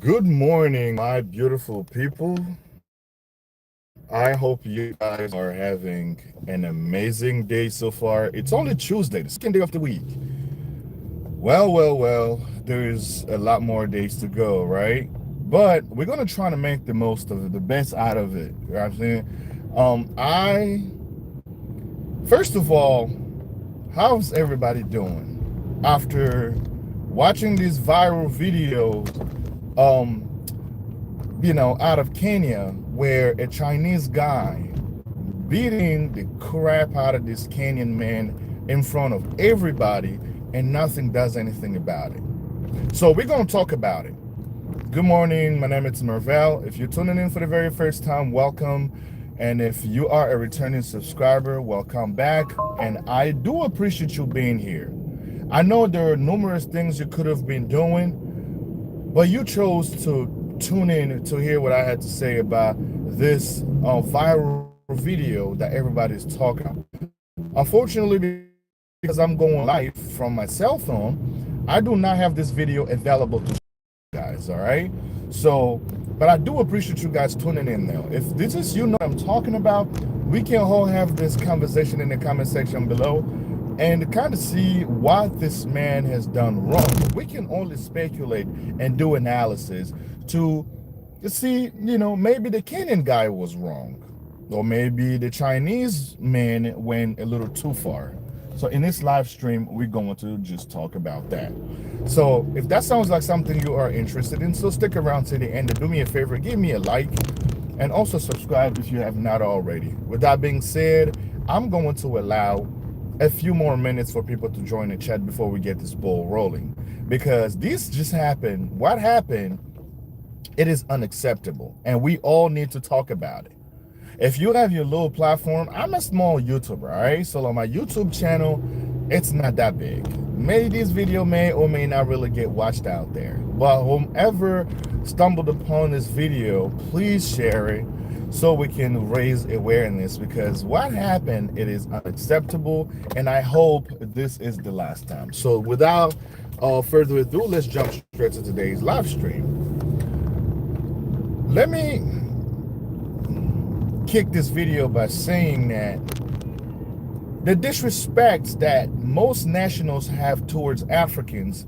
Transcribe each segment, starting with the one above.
Good morning, my beautiful people. I hope you guys are having an amazing day so far. It's only Tuesday, the second day of the week. Well, there's a lot more days to go, right? But we're gonna try to make the most of it, the best out of it. You know what I'm saying? I first of all, how's everybody doing? After watching these viral videos, out of Kenya, where a Chinese guy beating the crap out of this Kenyan man in front of everybody, and nothing does anything about it. So we're going to talk about it. Good morning. My name is Mervel. If you're tuning in for the very first time, welcome. And if you are a returning subscriber, welcome back. And I do appreciate you being here. I know there are numerous things you could have been doing, but you chose to tune in to hear what I had to say about this viral video that everybody's talking about. Unfortunately, because I'm going live from my cell phone, I do not have this video available to you guys, all right? So, but I do appreciate you guys tuning in now. If this is you know what I'm talking about, we can all have this conversation in the comment section below and kind of see what this man has done wrong. We can only speculate and do analysis to see, maybe the Kenyan guy was wrong, or maybe the Chinese man went a little too far. So in this live stream, we're going to just talk about that. So if that sounds like something you are interested in, so stick around to the end and do me a favor, give me a like and also subscribe if you have not already. With that being said, I'm going to allow a few more minutes for people to join the chat before we get this ball rolling, because this just happened. What happened? It is unacceptable, and we all need to talk about it. If you have your little platform, I'm a small YouTuber, all right? So on my YouTube channel, it's not that big. Maybe this video may or may not really get watched out there, but whomever stumbled upon this video, please share it so we can raise awareness, because what happened, it is unacceptable, and I hope this is the last time. So without further ado, let's jump straight to today's live stream. Let me kick this video by saying that the disrespect that most nationals have towards Africans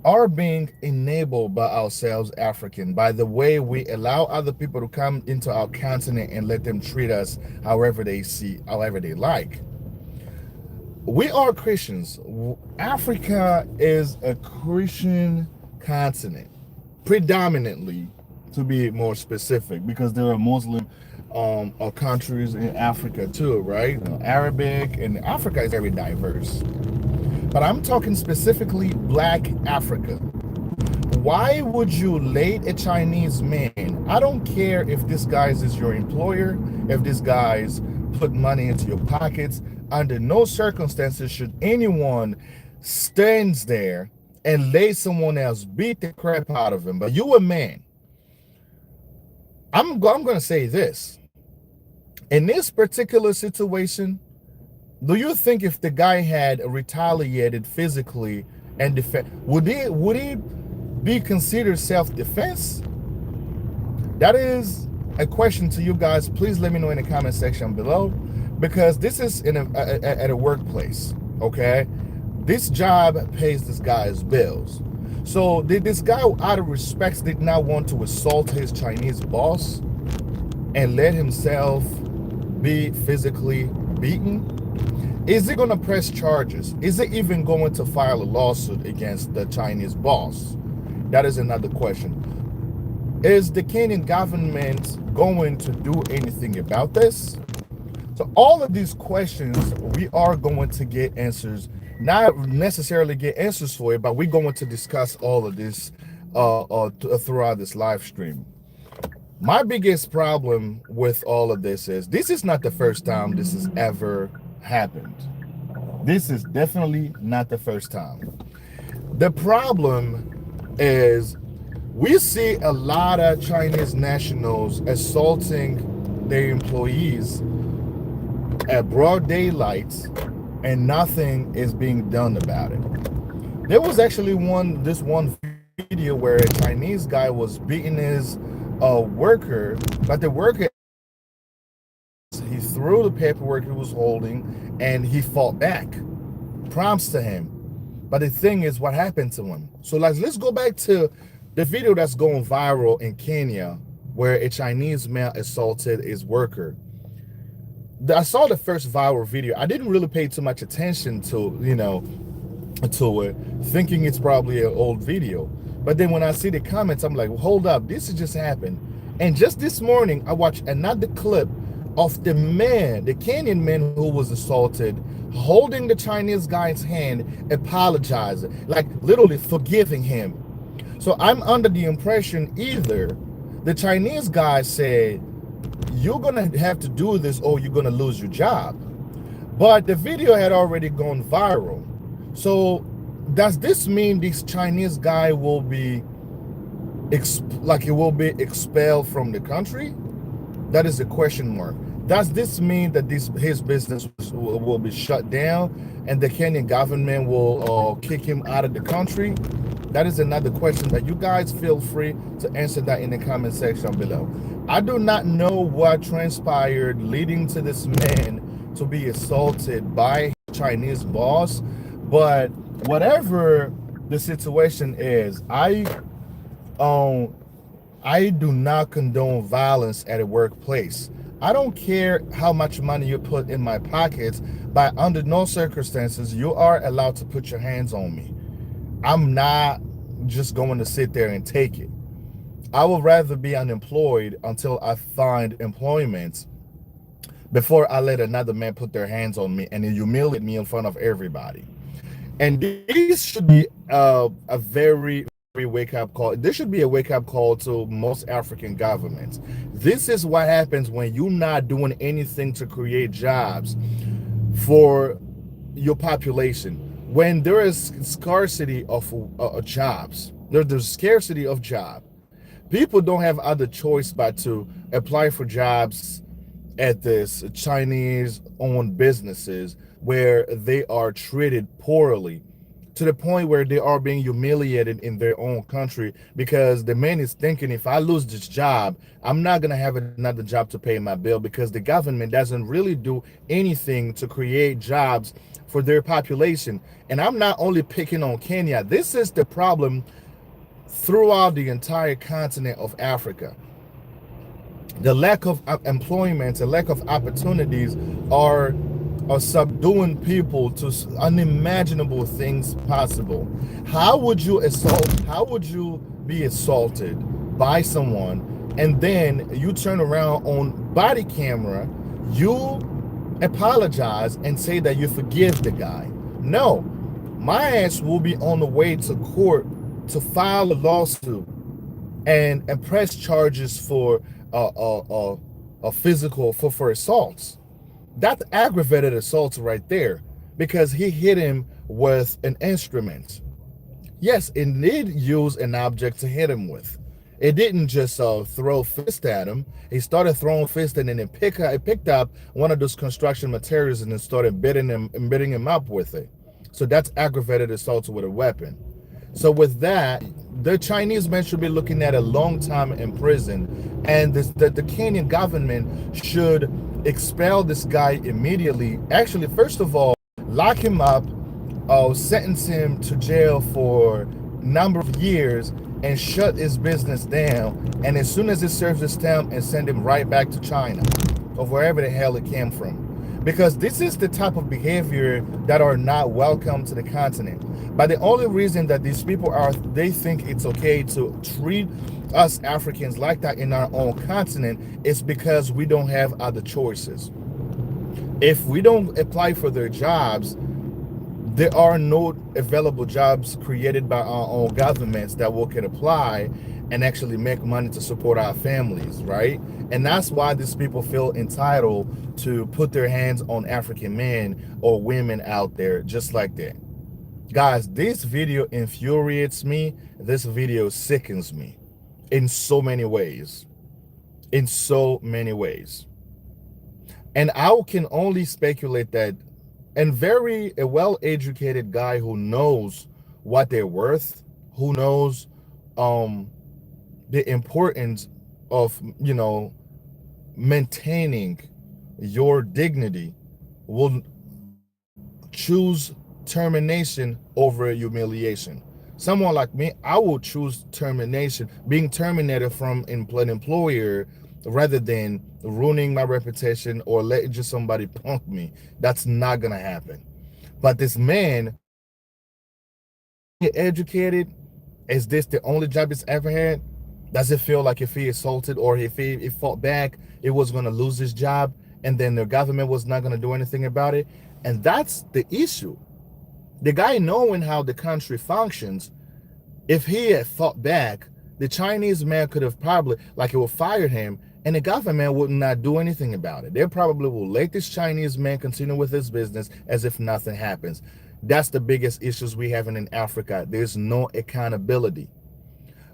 are being enabled by ourselves African, by the way we allow other people to come into our continent and let them treat us however they see, however they like. We are Christians. Africa is a Christian continent, predominantly, to be more specific, because there are Muslim countries in Africa too, right? Arabic, and Africa is very diverse. But I'm talking specifically Black Africa. Why would you let a Chinese man? I don't care if this guy is your employer, if this guy's put money into your pockets. Under no circumstances should anyone stands there and let someone else beat the crap out of him. But you a man. I'm going to say this. In this particular situation, do you think if the guy had retaliated physically and would he be considered self-defense? That is a question to you guys. Please let me know in the comment section below, because this is at a workplace, okay? This job pays this guy's bills. So did this guy, out of respect, did not want to assault his Chinese boss and let himself be physically beaten? Is he going to press charges? Is he even going to file a lawsuit against the Chinese boss? That is another question. Is the Kenyan government going to do anything about this? So all of these questions, we are going to get answers, not necessarily get answers for it, but we're going to discuss all of this throughout this live stream. My biggest problem with all of this is not the first time this has ever happened. This is definitely not the first time. The problem is we see a lot of Chinese nationals assaulting their employees at broad daylight, and nothing is being done about it. There was actually this one video where a Chinese guy was beating his worker, but the worker, he threw the paperwork he was holding and he fought back. Prompts to him. But the thing is, what happened to him? So let's go back to the video that's going viral in Kenya, where a Chinese man assaulted his worker. I saw the first viral video. I didn't really pay too much attention to, to it, thinking it's probably an old video. But then when I see the comments, I'm like, well, hold up, this has just happened. And just this morning, I watched another clip of the man, the Kenyan man who was assaulted, holding the Chinese guy's hand, apologizing, like literally forgiving him. So I'm under the impression either the Chinese guy said, you're gonna have to do this or you're gonna lose your job. But the video had already gone viral. So does this mean this Chinese guy will be he will be expelled from the country? That is a question mark. Does this mean that his business will be shut down and the Kenyan government will kick him out of the country? That is another question that you guys feel free to answer that in the comment section below. I do not know what transpired leading to this man to be assaulted by Chinese boss, but whatever the situation is, I do not condone violence at a workplace. I don't care how much money you put in my pockets, but under no circumstances you are allowed to put your hands on me. I'm not just going to sit there and take it. I would rather be unemployed until I find employment before I let another man put their hands on me and humiliate me in front of everybody. And this should be a very wake up call. This should be a wake up call to most African governments. This is what happens when you're not doing anything to create jobs for your population. When there is scarcity of jobs, there's scarcity of job. People don't have other choice but to apply for jobs at this Chinese owned businesses where they are treated poorly to the point where they are being humiliated in their own country because the man is thinking, if I lose this job, I'm not going to have another job to pay my bill, because the government doesn't really do anything to create jobs for their population. And I'm not only picking on Kenya. This is the problem throughout the entire continent of Africa. The lack of employment, the lack of opportunities are subduing people to unimaginable things possible. How would you be assaulted by someone and then you turn around on body camera, you apologize and say that you forgive the guy? No, my ass will be on the way to court to file a lawsuit and press charges for a physical for assaults. That's aggravated assault right there, because he hit him with an instrument. Yes, it did use an object to hit him with. It didn't just throw fist at him. He started throwing fist and then it picked up one of those construction materials and then started beating him up with it. So that's aggravated assault with a weapon. So with that, the Chinese man should be looking at a long time in prison, and the Kenyan government should expel this guy immediately. Actually, first of all, lock him up, sentence him to jail for a number of years, and shut his business down. And as soon as it serves its time, and send him right back to China or wherever the hell it came from. Because this is the type of behavior that are not welcome to the continent. But the only reason that these people they think it's okay to treat us Africans like that in our own continent is because we don't have other choices. If we don't apply for their jobs, there are no available jobs created by our own governments that we can apply and actually make money to support our families, right? And that's why these people feel entitled to put their hands on African men or women out there just like that. Guys, this video infuriates me. This video sickens me in so many ways. In so many ways. And I can only speculate that a well-educated guy who knows what they're worth, who knows um the importance of, maintaining your dignity, will choose termination over humiliation. Someone like me, I will choose termination, being terminated from an employer, rather than ruining my reputation or letting just somebody punk me. That's not gonna happen. But this man, educated, is this the only job he's ever had? Does it feel like if he assaulted or if he fought back, it was going to lose his job, and then the government was not going to do anything about it? And that's the issue. The guy, knowing how the country functions, if he had fought back, the Chinese man could have probably, like, it would fired him, and the government would not do anything about it. They probably will let this Chinese man continue with his business as if nothing happens. That's the biggest issues we have in Africa. There's no accountability.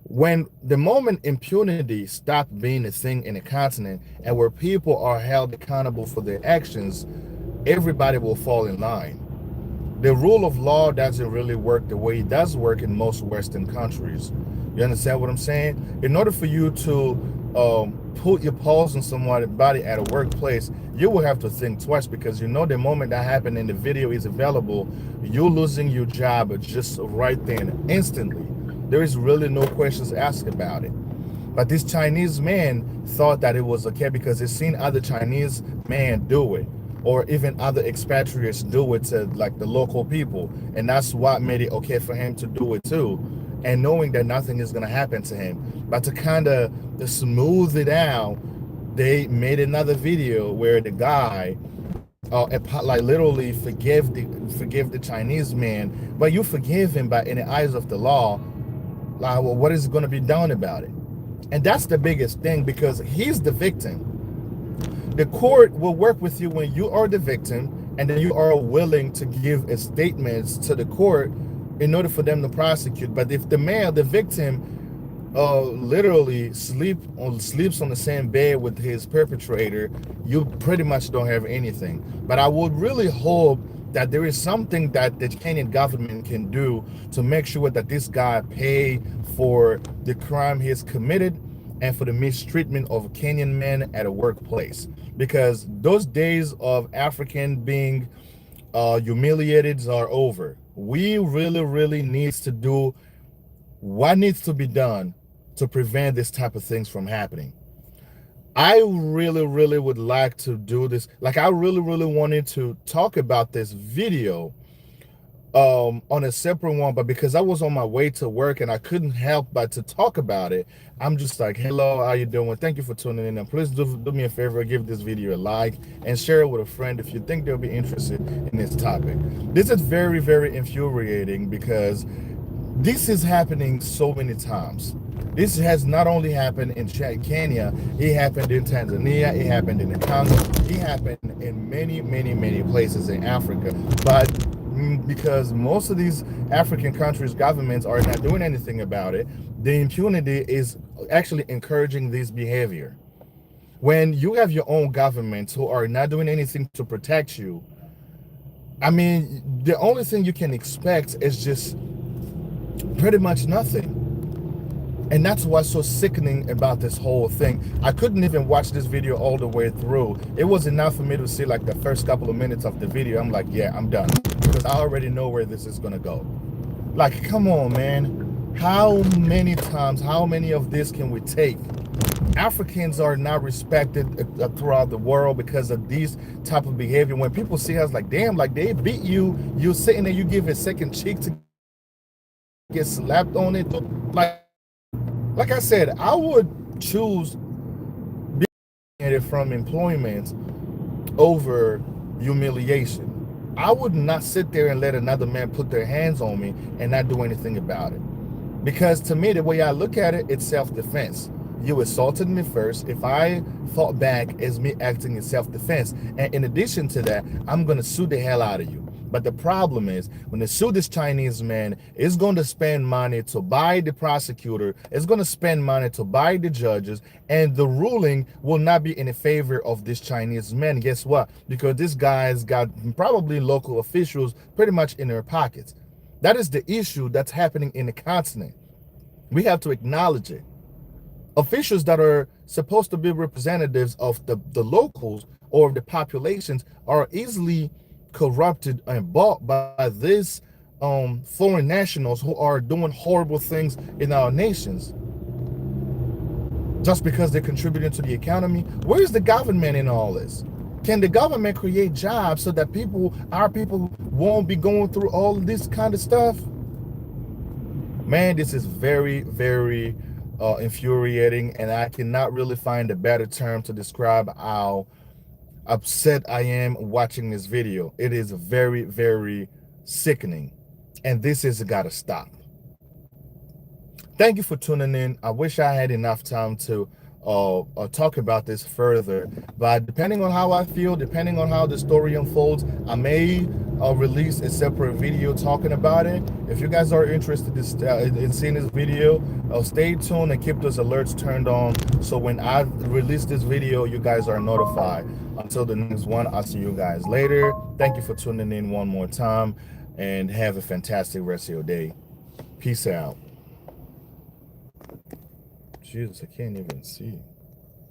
When the moment impunity stopped being a thing in a continent, and where people are held accountable for their actions, everybody will fall in line. The rule of law doesn't really work the way it does work in most Western countries. You understand what I'm saying? In order for you to put your paws on somebody at a workplace, you will have to think twice, because the moment that happened and the video is available, you're losing your job just right then, instantly. There is really no questions asked about it. But this Chinese man thought that it was okay because he's seen other Chinese men do it, or even other expatriates do it to, like, the local people, and that's what made it okay for him to do it too. And knowing that nothing is going to happen to him, but to kind of smooth it out, they made another video where the guy, like, literally forgive the Chinese man, but you forgive him, but in the eyes of the law, like, well, what is going to be done about it? And that's the biggest thing, because he's the victim. The court will work with you when you are the victim, and then you are willing to give a statements to the court in order for them to prosecute. But if the victim, literally sleeps on the same bed with his perpetrator, you pretty much don't have anything. But I would really hope that there is something that the Kenyan government can do to make sure that this guy pay for the crime he has committed and for the mistreatment of Kenyan men at a workplace. Because those days of African being humiliated are over. We really, really needs to do what needs to be done to prevent this type of things from happening. I really, really would like to do this. Like, I really, really wanted to talk about this video on a separate one, but because I was on my way to work and I couldn't help but to talk about it, I'm just like, hello, how you doing? Thank you for tuning in, and please do me a favor, give this video a like and share it with a friend if you think they'll be interested in this topic. This is very, very infuriating, because this is happening so many times. This has not only happened in Kenya, it happened in Tanzania, it happened in the Congo, it happened in many, many, many places in Africa. But because most of these African countries' governments are not doing anything about it, the impunity is actually encouraging this behavior. When you have your own governments who are not doing anything to protect you, I mean, the only thing you can expect is just pretty much nothing. And that's what's so sickening about this whole thing. I couldn't even watch this video all the way through. It was enough for me to see, like, the first couple of minutes of the video. I'm like, yeah, I'm done, because I already know where this is gonna go. Like, come on, man. How many times, how many of this can we take? Africans are not respected throughout the world because of these type of behavior. When people see us, like, damn, like, they beat you, you're sitting there, you give a second cheek to get slapped on it. Like I said, I would choose being from employment over humiliation. I would not sit there and let another man put their hands on me and not do anything about it. Because to me, the way I look at it, it's self-defense. You assaulted me first. If I fought back, it's me acting in self-defense. And in addition to that, I'm going to sue the hell out of you. But the problem is, when they sue this Chinese man, it's going to spend money to buy the prosecutor, it's going to spend money to buy the judges, and the ruling will not be in favor of this Chinese man. Guess what? Because this guy's got probably local officials pretty much in their pockets. That is the issue that's happening in the continent. We have to acknowledge it. Officials that are supposed to be representatives of the locals or the populations are easily corrupted and bought by these foreign nationals who are doing horrible things in our nations just because they're contributing to the economy. Where is the government in all this? Can the government create jobs so that our people won't be going through all this kind of stuff? Man, this is very, very infuriating, and I cannot really find a better term to describe how upset I am watching this video. It is very, very sickening, and this has got to stop. Thank you for tuning in. I wish I had enough time to talk about this further, but depending on how I feel, depending on how the story unfolds, I may release a separate video talking about it. If you guys are interested in seeing this video, stay tuned and keep those alerts turned on, so when I release this video, you guys are notified. Until the next one, I'll see you guys later. Thank you for tuning in one more time, and have a fantastic rest of your day. Peace out. Jesus, I can't even see.